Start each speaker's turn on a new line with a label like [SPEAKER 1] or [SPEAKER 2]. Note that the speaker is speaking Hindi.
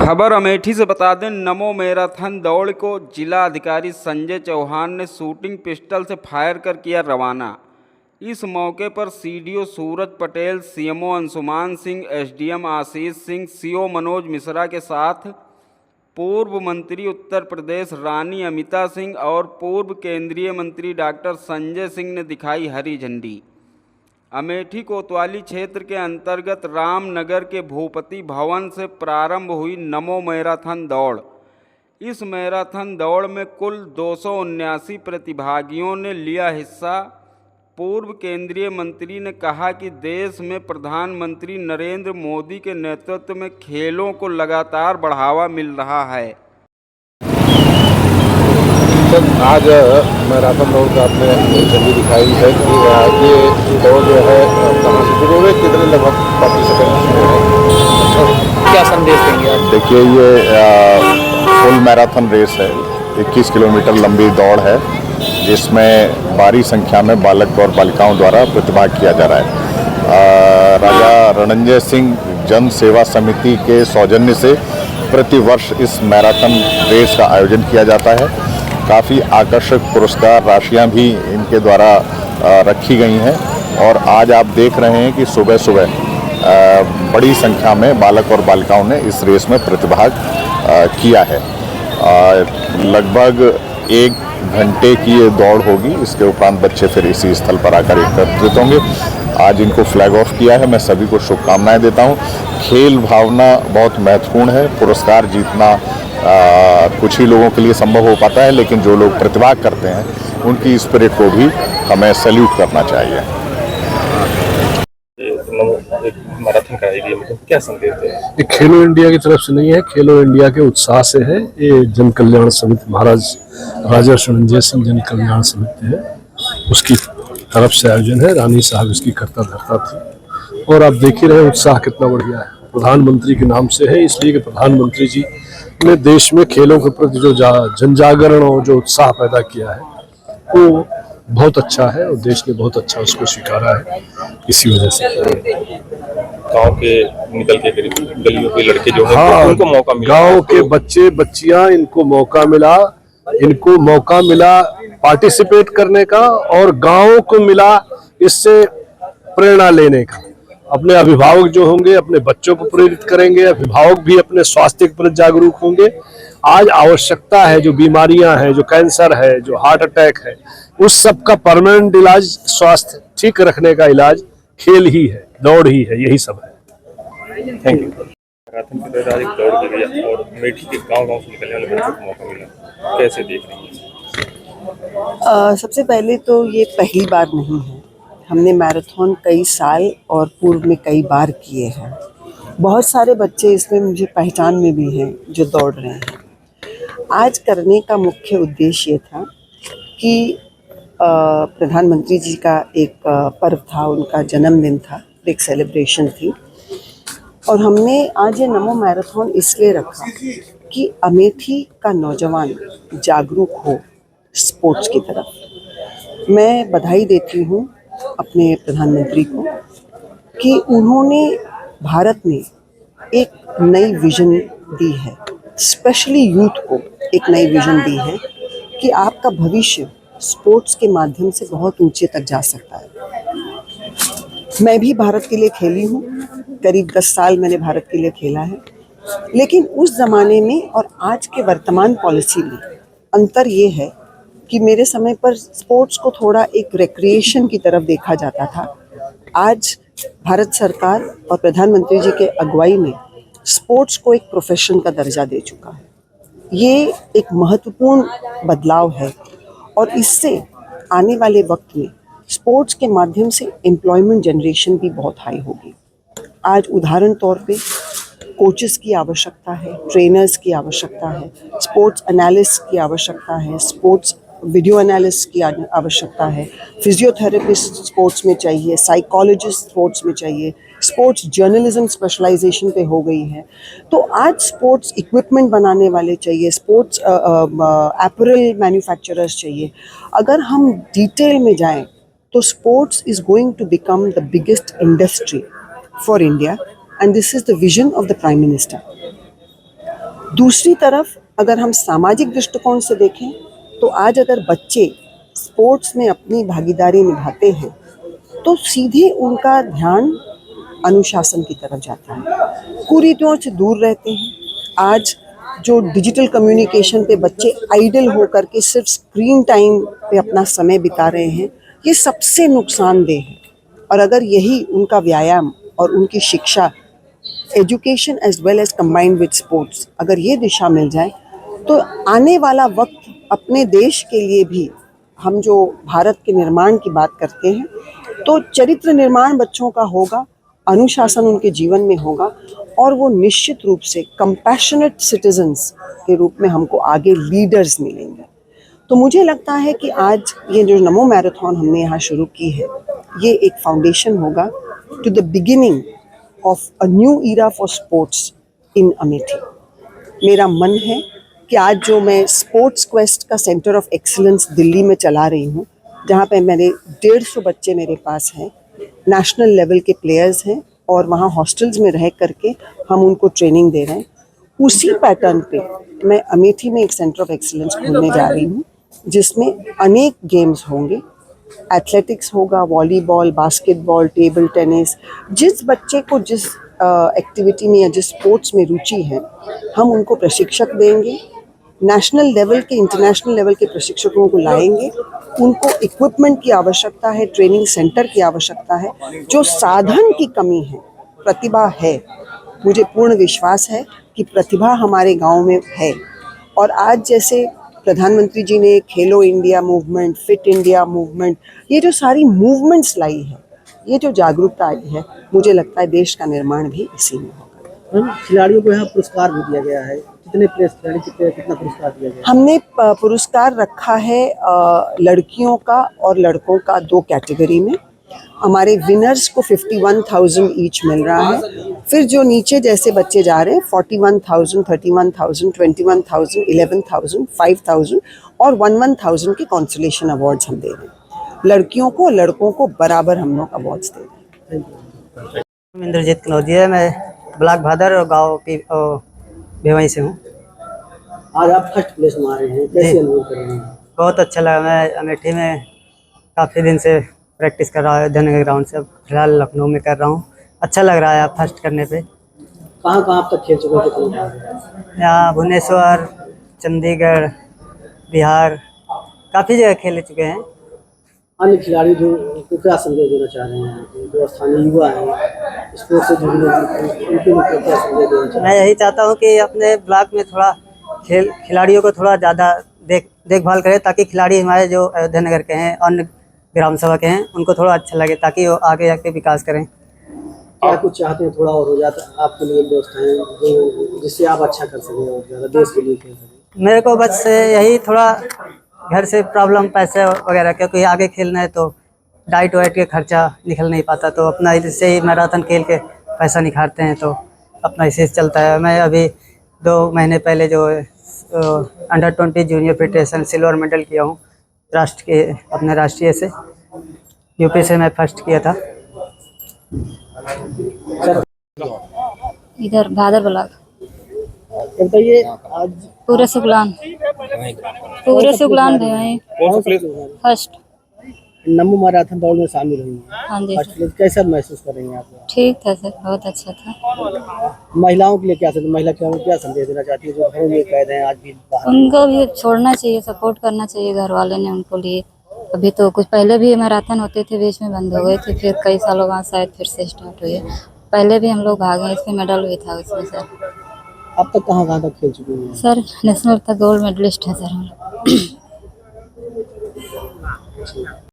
[SPEAKER 1] खबर अमेठी से बता दें, नमो मैराथन दौड़ को जिला अधिकारी संजय चौहान ने शूटिंग पिस्टल से फायर कर किया रवाना। इस मौके पर सीडीओ सूरज Patel, CMO Anshuman Singh, SDM Ashish Singh, CO Manoj Mishra के साथ पूर्व मंत्री उत्तर प्रदेश रानी अमिता सिंह और पूर्व केंद्रीय मंत्री डॉक्टर संजय सिंह ने दिखाई हरी झंडी। अमेठी कोतवाली क्षेत्र के अंतर्गत रामनगर के भूपति भवन से प्रारंभ हुई नमो मैराथन दौड़। इस मैराथन दौड़ में कुल 279 प्रतिभागियों ने लिया हिस्सा। पूर्व केंद्रीय मंत्री ने कहा कि देश में प्रधानमंत्री नरेंद्र मोदी के नेतृत्व में खेलों को लगातार बढ़ावा मिल रहा है।
[SPEAKER 2] आज मैराथन दौड़ का आपने झंडी दिखाई है कि ये दौड़ जो है कहाँ से शुरू हुई, कितने लगभग पार्टिसिपेंट्स हैं,
[SPEAKER 3] क्या संदेश देंगे आप?
[SPEAKER 2] देखिए, ये फुल मैराथन रेस है, 21 किलोमीटर लंबी दौड़ है जिसमें भारी संख्या में बालक और बालिकाओं द्वारा प्रतिभाग किया जा रहा है। राजा रणंजय सिंह जन सेवा समिति के सौजन्य से प्रतिवर्ष इस मैराथन रेस का आयोजन किया जाता है। काफ़ी आकर्षक पुरस्कार राशियां भी इनके द्वारा रखी गई हैं और आज आप देख रहे हैं कि सुबह सुबह बड़ी संख्या में बालक और बालिकाओं ने इस रेस में प्रतिभाग किया है। लगभग 1 घंटे की ये दौड़ होगी। इसके उपरांत बच्चे फिर इसी स्थल पर आकर एकत्रित होंगे। आज इनको फ्लैग ऑफ किया है। मैं सभी को शुभकामनाएं देता हूं। खेल भावना बहुत महत्वपूर्ण है। पुरस्कार जीतना कुछ ही लोगों के लिए संभव हो पाता है, लेकिन जो लोग प्रतिभाग करते हैं उनकी स्पिरिट को भी हमें सैल्यूट करना चाहिए।
[SPEAKER 3] मैराथन कराएगी, मतलब क्या संदेश है?
[SPEAKER 4] ये खेलो इंडिया की तरफ से नहीं है, खेलो इंडिया के उत्साह से है। ये जन कल्याण समिति महाराज राजा रणंजय सिंह जन कल्याण समिति है, उसकी तरफ से आयोजन है। रानी साहब इसकी कर्ता धर्ता थी और आप देख ही रहे उत्साह कितना बढ़िया है। प्रधानमंत्री के नाम से है, इसलिए कि प्रधानमंत्री जी ने देश में खेलों के प्रति जो जन जागरण और जो उत्साह पैदा किया है वो बहुत अच्छा है और देश ने बहुत अच्छा उसको स्वीकारा है। इसी वजह से
[SPEAKER 3] गांव के निकल के गलियों के लड़के जो हैं उनको मौका मिला,
[SPEAKER 4] गांव के बच्चे बच्चियां इनको मौका मिला पार्टिसिपेट करने का और गांव को मिला इससे प्रेरणा लेने का। अपने अभिभावक जो होंगे अपने बच्चों को प्रेरित करेंगे, अभिभावक भी अपने स्वास्थ्य के प्रति जागरूक होंगे। आज आवश्यकता है, जो बीमारियां हैं, जो कैंसर है, जो हार्ट अटैक है, उस सब का परमानेंट इलाज, स्वास्थ्य ठीक रखने का इलाज खेल ही है, दौड़ ही है, यही सब है।
[SPEAKER 3] Thank you. मैराथन की दौड़ एक दौड़ हो गई और अमेठी के गांव से निकलने वाले बच्चों को मौका मिला, कैसे देख रही हैं?
[SPEAKER 5] सबसे पहले तो ये पहली बार नहीं है, हमने मैराथन कई साल और पूर्व में कई बार किए हैं। बहुत सारे बच्चे इसमें मुझे पहचान में भी हैं जो दौड़ रहे हैं। आज करने का मुख्य उद्देश्य ये था कि प्रधानमंत्री जी का एक पर्व था, उनका जन्मदिन था, एक सेलिब्रेशन थी और हमने आज ये नमो मैराथन इसलिए रखा कि अमेठी का नौजवान जागरूक हो स्पोर्ट्स की तरफ। मैं बधाई देती हूँ अपने प्रधानमंत्री को कि उन्होंने भारत में एक नई विजन दी है, स्पेशली यूथ को एक नई विजन दी है कि आपका भविष्य स्पोर्ट्स के माध्यम से बहुत ऊंचे तक जा सकता है। मैं भी भारत के लिए खेली हूँ, करीब 10 साल मैंने भारत के लिए खेला है, लेकिन उस ज़माने में और आज के वर्तमान पॉलिसी में अंतर ये है कि मेरे समय पर स्पोर्ट्स को थोड़ा एक रिक्रिएशन की तरफ देखा जाता था। आज भारत सरकार और प्रधानमंत्री जी के अगुवाई में स्पोर्ट्स को एक प्रोफेशन का दर्जा दे चुका है। ये एक महत्वपूर्ण बदलाव है और इससे आने वाले वक्त में स्पोर्ट्स के माध्यम से एम्प्लॉयमेंट जनरेशन भी बहुत हाई होगी। आज उदाहरण तौर पे कोचेस की आवश्यकता है, ट्रेनर्स की आवश्यकता है, स्पोर्ट्स एनालिस्ट की आवश्यकता है, स्पोर्ट्स वीडियो एनालिस्ट की आवश्यकता है, फिजियोथेरेपिस्ट स्पोर्ट्स में चाहिए, साइकोलॉजिस्ट स्पोर्ट्स में चाहिए, स्पोर्ट्स जर्नलिज्म स्पेशलाइजेशन पे हो गई है। तो आज स्पोर्ट्स इक्विपमेंट बनाने वाले चाहिए, स्पोर्ट्स अपैरल मैन्युफैक्चरर्स चाहिए। अगर हम डिटेल में जाएं तो sports is going to become the biggest industry for India and this is the vision of the prime minister. दूसरी तरफ अगर हम सामाजिक दृष्टिकोण से देखें तो आज अगर बच्चे स्पोर्ट्स में अपनी भागीदारी निभाते हैं तो सीधे उनका ध्यान अनुशासन की तरफ जाता है, कुरीतियों से दूर रहते हैं। आज जो डिजिटल कम्युनिकेशन पे बच्चे आइडल होकर के सिर्फ स्क्रीन टाइम पे अपना समय बिता रहे हैं, ये सबसे नुकसानदेह है। और अगर यही उनका व्यायाम और उनकी शिक्षा, education as well as combined with sports, अगर ये दिशा मिल जाए तो आने वाला वक्त अपने देश के लिए भी, हम जो भारत के निर्माण की बात करते हैं तो चरित्र निर्माण बच्चों का होगा, अनुशासन उनके जीवन में होगा और वो निश्चित रूप से कंपैशनेट सिटीजन्स के रूप में हमको आगे लीडर्स मिलेंगे। तो मुझे लगता है कि आज ये जो नमो मैराथन हमने यहाँ शुरू की है, ये एक फाउंडेशन होगा to the beginning of a new era for sports in Amethi. मेरा मन है कि आज जो मैं स्पोर्ट्स क्वेस्ट का सेंटर ऑफ एक्सीलेंस दिल्ली में चला रही हूँ, जहाँ पे मेरे 150 बच्चे मेरे पास हैं, नेशनल लेवल के प्लेयर्स हैं और वहाँ हॉस्टल्स में रह करके हम उनको ट्रेनिंग दे रहे हैं, उसी पैटर्न पे मैं अमेठी में एक सेंटर ऑफ एक्सीलेंस खोलने जा रही हूँ जिसमें अनेक गेम्स होंगे। एथलेटिक्स होगा, वॉलीबॉल, बास्केटबॉल, टेबल टेनिस। जिस बच्चे को जिस एक्टिविटी में या जिस स्पोर्ट्स में रुचि है, हम उनको प्रशिक्षक देंगे, नेशनल लेवल के, इंटरनेशनल लेवल के प्रशिक्षकों को लाएंगे। उनको इक्विपमेंट की आवश्यकता है, ट्रेनिंग सेंटर की आवश्यकता है। जो साधन की कमी है, प्रतिभा है, मुझे पूर्ण विश्वास है कि प्रतिभा हमारे गांव में है। और आज जैसे प्रधानमंत्री जी ने खेलो India movement, fit India movement, ये जो सारी मूवमेंट्स लाई है, ये जो जागरूकता आई है, मुझे लगता है देश का निर्माण भी इसी में होगा।
[SPEAKER 6] खिलाड़ियों को यहाँ पुरस्कार भी दिया गया है, कितने प्लेस खिलाड़ी, कितना पुरस्कार दिया गया है?
[SPEAKER 5] हमने पुरस्कार रखा है लड़कियों का और लड़कों का 2 कैटेगरी में। हमारे विनर्स को 51,000 ईच मिल रहा है। फिर जो नीचे जैसे बच्चे जा रहे हैं 41,000, 31,000, 21,000, 11,000, 5,000 और 11,000 के कंसोलेशन अवार्ड्स हम दे रहे हैं। लड़कियों को, लड़कों को बराबर हम लोग अवार्ड्स दे रहे हैं।
[SPEAKER 7] इंद्रजीत कनौजिया, मैं ब्लॉक भादर और गाँव की भिवाई से हूँ।
[SPEAKER 6] आज आप फर्स्ट प्लेस में आ रहे हैं, कैसे अनुभव कर रहे हैं?
[SPEAKER 7] बहुत अच्छा लगा। मैं अमेठी में काफ़ी दिन से प्रैक्टिस कर रहा हूँ, अयोध्या ग्राउंड से। फिलहाल लखनऊ में कर रहा हूँ। अच्छा लग रहा है आप फर्स्ट करने पे।
[SPEAKER 6] कहाँ आप तक खेल चुके हैं?
[SPEAKER 7] यहाँ भुवनेश्वर, चंडीगढ़, बिहार, काफ़ी जगह खेल चुके हैं।
[SPEAKER 6] अन्य खिलाड़ी जो को क्या संदेश देना चाह रहे हैं, जो स्थानीय युवा हैं स्पोर्ट्स से जुड़े, उनके लिए क्या संदेश देना चाह रहे हैं?
[SPEAKER 7] मैं यही चाहता हूँ कि अपने ब्लॉक में थोड़ा खिलाड़ियों को थोड़ा ज़्यादा देखभाल करें, ताकि खिलाड़ी हमारे जो अयोध्या नगर के हैं, अन्य ग्राम सभा के हैं, उनको थोड़ा अच्छा लगे, ताकि वो आगे जाके विकास करें।
[SPEAKER 6] क्या कुछ चाहते हैं थोड़ा और हो जाता आपके लिए व्यवस्थाएं जो जिससे आप अच्छा कर सकें और ज़्यादा देश के लिए खेल सकें?
[SPEAKER 7] मेरे को बस यही थोड़ा घर से प्रॉब्लम, पैसे वगैरह, क्योंकि आगे खेलना है तो डाइट वाइट के खर्चा निकल नहीं पाता, तो अपना इससे ही मैराथन खेल के पैसा निखारते हैं, तो अपना इसे चलता है। मैं अभी 2 महीने पहले जो under 20 junior federation silver medal किया हूँ, राष्ट्र के, अपने राष्ट्रीय से, यूपी से मैं फर्स्ट किया था।
[SPEAKER 8] इधर भादर ब्लॉक।
[SPEAKER 6] बताइए आज
[SPEAKER 8] पूरे सुगलान भाई
[SPEAKER 3] कौन सा प्लेस?
[SPEAKER 8] फर्स्ट।
[SPEAKER 6] नमो मैराथन दौड़ में शामिल हुई हैं।
[SPEAKER 8] हाँ जी
[SPEAKER 6] फर्स्ट प्लेस कैसा महसूस कर रही हैं आप?
[SPEAKER 8] ठीक था सर, बहुत अच्छा था।
[SPEAKER 6] महिलाओं के लिए क्या महिला क्या संदेश देना चाहती है जो घरों में कैद हैं आज भी बाहर?
[SPEAKER 8] उनको भी छोड़ना चाहिए, सपोर्ट करना चाहिए घर वाले ने उनको लिए। अभी तो कुछ पहले भी मैराथन होते थे, बीच में बंद हो गए थे, फिर कई सालों बाद शायद फिर से स्टार्ट हुई है। पहले भी हम लोग भागे हैं, इसमें मेडल भी था उसमें सर।
[SPEAKER 6] अब तक कहाँ तक खेल चुके हैं?
[SPEAKER 8] सर नेशनल तक गोल्ड मेडलिस्ट है सर हम लोग।